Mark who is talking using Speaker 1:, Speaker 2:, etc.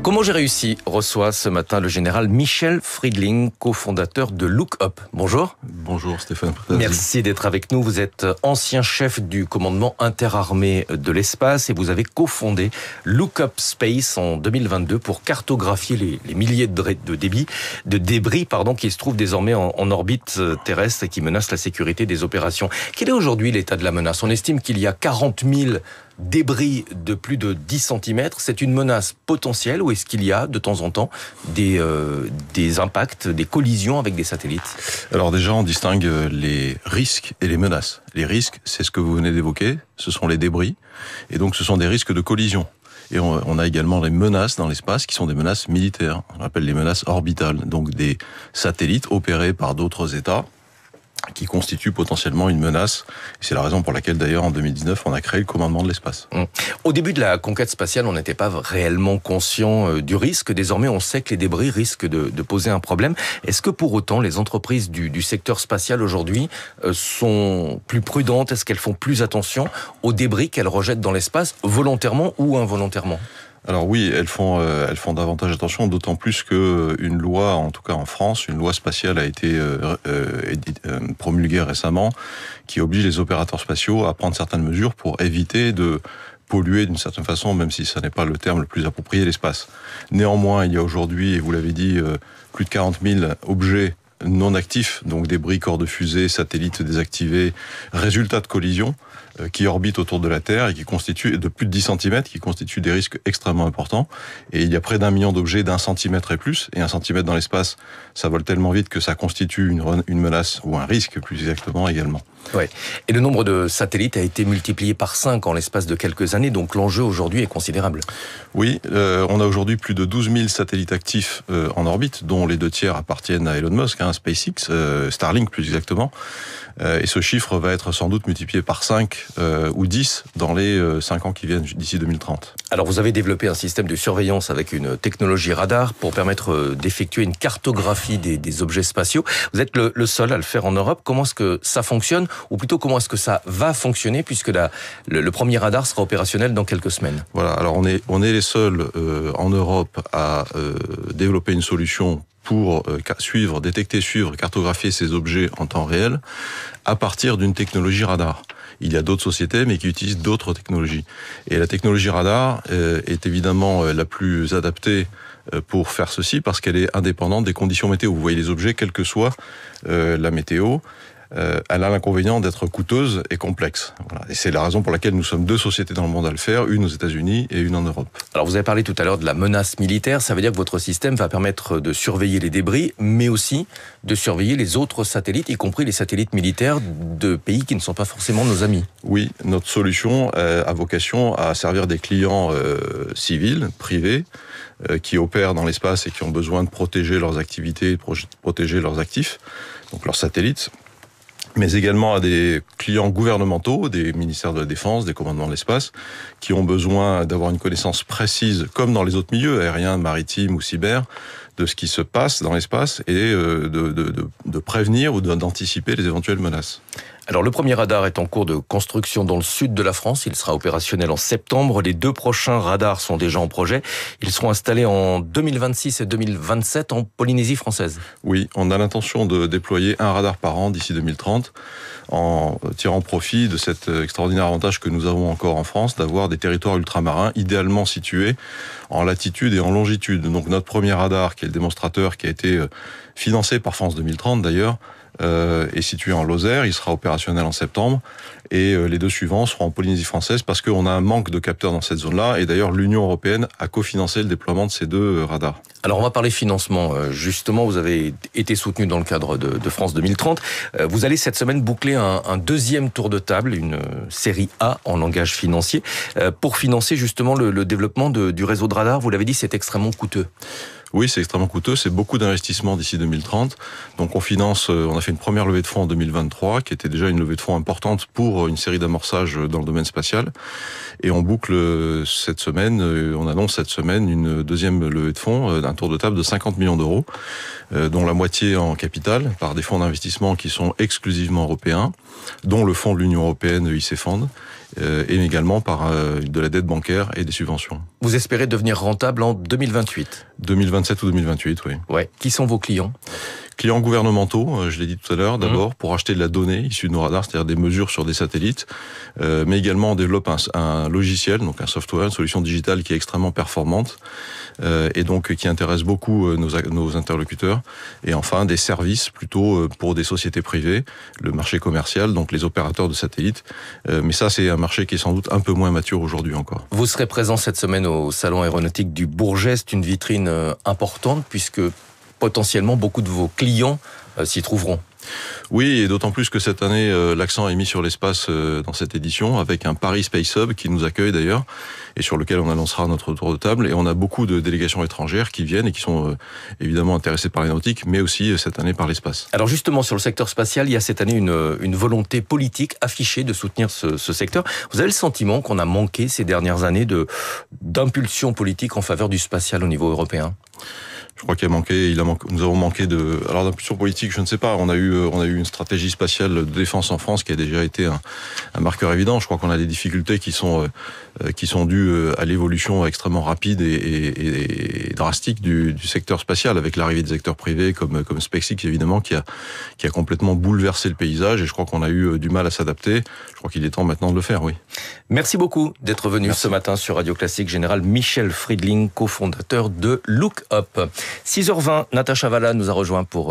Speaker 1: Comment j'ai réussi reçoit ce matin le général Michel Friedling, cofondateur de Lookup. Bonjour.
Speaker 2: Bonjour Stéphane Pretazi.
Speaker 1: Merci d'être avec nous. Vous êtes ancien chef du commandement interarmé de l'espace et vous avez cofondé Lookup Space en 2022 pour cartographier les milliers de débris qui se trouvent désormais en orbite terrestre et qui menacent la sécurité des opérations. Quel est aujourd'hui l'état de la menace? On estime qu'il y a 40 000 débris de plus de 10 cm, c'est une menace potentielle ou est-ce qu'il y a de temps en temps des impacts, des collisions avec des satellites?
Speaker 2: Alors déjà, on distingue les risques et les menaces. Les risques, c'est ce que vous venez d'évoquer, ce sont les débris, et donc ce sont des risques de collision. Et on a également les menaces dans l'espace qui sont des menaces militaires, on appelle les menaces orbitales, donc des satellites opérés par d'autres États, qui constitue potentiellement une menace. C'est la raison pour laquelle, d'ailleurs, en 2019, on a créé le commandement de l'espace.
Speaker 1: Au début de la conquête spatiale, on n'était pas réellement conscient du risque. Désormais, on sait que les débris risquent de poser un problème. Est-ce que pour autant, les entreprises du secteur spatial aujourd'hui sont plus prudentes? Est-ce qu'elles font plus attention aux débris qu'elles rejettent dans l'espace, volontairement ou involontairement?
Speaker 2: Alors oui, elles font davantage attention, d'autant plus que une loi, en tout cas en France, une loi spatiale a été promulguée récemment, qui oblige les opérateurs spatiaux à prendre certaines mesures pour éviter de polluer d'une certaine façon, même si ce n'est pas le terme le plus approprié, l'espace. Néanmoins, il y a aujourd'hui, et vous l'avez dit, plus de 40 000 objets non actifs, donc débris, corps de fusée, satellites désactivés, résultats de collisions, qui orbitent autour de la Terre et qui constituent de plus de 10 cm, qui constituent des risques extrêmement importants. Et il y a près d'1 million d'objets d'1 centimètre et plus. Et 1 centimètre dans l'espace, ça vole tellement vite que ça constitue une menace, ou un risque plus exactement également.
Speaker 1: Ouais. Et le nombre de satellites a été multiplié par 5 en l'espace de quelques années, donc l'enjeu aujourd'hui est considérable. Oui,
Speaker 2: on a aujourd'hui plus de 12 000 satellites actifs en orbite, dont les 2/3 appartiennent à Elon Musk, SpaceX, Starlink plus exactement. Et ce chiffre va être sans doute multiplié par 5 ou 10 dans les 5 ans qui viennent d'ici 2030.
Speaker 1: Alors vous avez développé un système de surveillance avec une technologie radar pour permettre d'effectuer une cartographie des objets spatiaux. Vous êtes le seul à le faire en Europe. Comment est-ce que ça fonctionne? Ou plutôt comment est-ce que ça va fonctionner puisque le premier radar sera opérationnel dans quelques semaines?
Speaker 2: Voilà, alors on est les seuls en Europe à développer une solution pour détecter, suivre, cartographier ces objets en temps réel à partir d'une technologie radar. Il y a d'autres sociétés, mais qui utilisent d'autres technologies. Et la technologie radar est évidemment la plus adaptée pour faire ceci, parce qu'elle est indépendante des conditions météo. Vous voyez les objets, quelle que soit la météo, elle a l'inconvénient d'être coûteuse et complexe. Voilà. Et c'est la raison pour laquelle nous sommes 2 sociétés dans le monde à le faire, une aux États-Unis et une en Europe.
Speaker 1: Alors vous avez parlé tout à l'heure de la menace militaire, ça veut dire que votre système va permettre de surveiller les débris, mais aussi de surveiller les autres satellites, y compris les satellites militaires de pays qui ne sont pas forcément nos amis.
Speaker 2: Oui, notre solution a vocation à servir des clients civils, privés, qui opèrent dans l'espace et qui ont besoin de protéger leurs activités, de protéger leurs actifs, donc leurs satellites, mais également à des clients gouvernementaux, des ministères de la Défense, des commandements de l'espace, qui ont besoin d'avoir une connaissance précise, comme dans les autres milieux, aériens, maritimes ou cyber, de ce qui se passe dans l'espace et de prévenir ou d'anticiper les éventuelles menaces.
Speaker 1: Alors le premier radar est en cours de construction dans le sud de la France, il sera opérationnel en septembre. Les 2 prochains radars sont déjà en projet. Ils seront installés en 2026 et 2027 en Polynésie française.
Speaker 2: Oui, on a l'intention de déployer un radar par an d'ici 2030 en tirant profit de cet extraordinaire avantage que nous avons encore en France d'avoir des territoires ultramarins idéalement situés en latitude et en longitude. Donc notre premier radar, qui est le démonstrateur, qui a été financé par France 2030 d'ailleurs, est situé en Lozère, il sera opérationnel en septembre, et les 2 suivants seront en Polynésie française parce qu'on a un manque de capteurs dans cette zone-là, et d'ailleurs l'Union européenne a cofinancé le déploiement de ces 2 radars.
Speaker 1: Alors on va parler financement. Justement, vous avez été soutenu dans le cadre de France 2030. Vous allez cette semaine boucler un deuxième tour de table, une série A en langage financier, pour financer justement le développement du réseau de radars. Vous l'avez dit, c'est extrêmement coûteux.
Speaker 2: Oui, c'est extrêmement coûteux, c'est beaucoup d'investissements d'ici 2030. Donc on a fait une première levée de fonds en 2023, qui était déjà une levée de fonds importante pour une série d'amorçages dans le domaine spatial. Et on boucle cette semaine, on annonce cette semaine une deuxième levée de fonds, d'un tour de table de 50 millions d'euros, dont la moitié en capital, par des fonds d'investissement qui sont exclusivement européens, dont le fonds de l'Union européenne, EIC Fund, et également par de la dette bancaire et des subventions.
Speaker 1: Vous espérez devenir rentable en 2028 ?
Speaker 2: 2027 ou 2028, oui.
Speaker 1: Ouais. Qui sont vos clients ?
Speaker 2: Clients gouvernementaux, je l'ai dit tout à l'heure, d'abord pour acheter de la donnée issue de nos radars, c'est-à-dire des mesures sur des satellites, mais également on développe un logiciel, donc un software, une solution digitale qui est extrêmement performante et donc qui intéresse beaucoup nos interlocuteurs. Et enfin des services plutôt pour des sociétés privées, le marché commercial, donc les opérateurs de satellites. Mais ça c'est un marché qui est sans doute un peu moins mature aujourd'hui encore.
Speaker 1: Vous serez présent cette semaine au Salon aéronautique du Bourget, c'est une vitrine importante puisque potentiellement beaucoup de vos clients s'y trouveront.
Speaker 2: Oui, et d'autant plus que cette année, l'accent est mis sur l'espace dans cette édition, avec un Paris Space Hub qui nous accueille d'ailleurs, et sur lequel on annoncera notre tour de table. Et on a beaucoup de délégations étrangères qui viennent et qui sont évidemment intéressées par l'aéronautique, mais aussi cette année par l'espace.
Speaker 1: Alors justement, sur le secteur spatial, il y a cette année une volonté politique affichée de soutenir ce secteur. Vous avez le sentiment qu'on a manqué ces dernières années d'impulsion politique en faveur du spatial au niveau européen ?
Speaker 2: Je crois nous avons manqué alors d'impulsion politique, je ne sais pas. On a eu une stratégie spatiale de défense en France qui a déjà été un marqueur évident. Je crois qu'on a des difficultés qui sont dues à l'évolution extrêmement rapide et drastique du secteur spatial, avec l'arrivée des acteurs privés comme SpaceX évidemment, qui a complètement bouleversé le paysage. Et je crois qu'on a eu du mal à s'adapter. Je crois qu'il est temps maintenant de le faire, oui.
Speaker 1: Merci beaucoup d'être venu ce matin sur Radio Classique. Général Michel Friedling, cofondateur de Look Up. 6h20, Natacha Valla nous a rejoint pour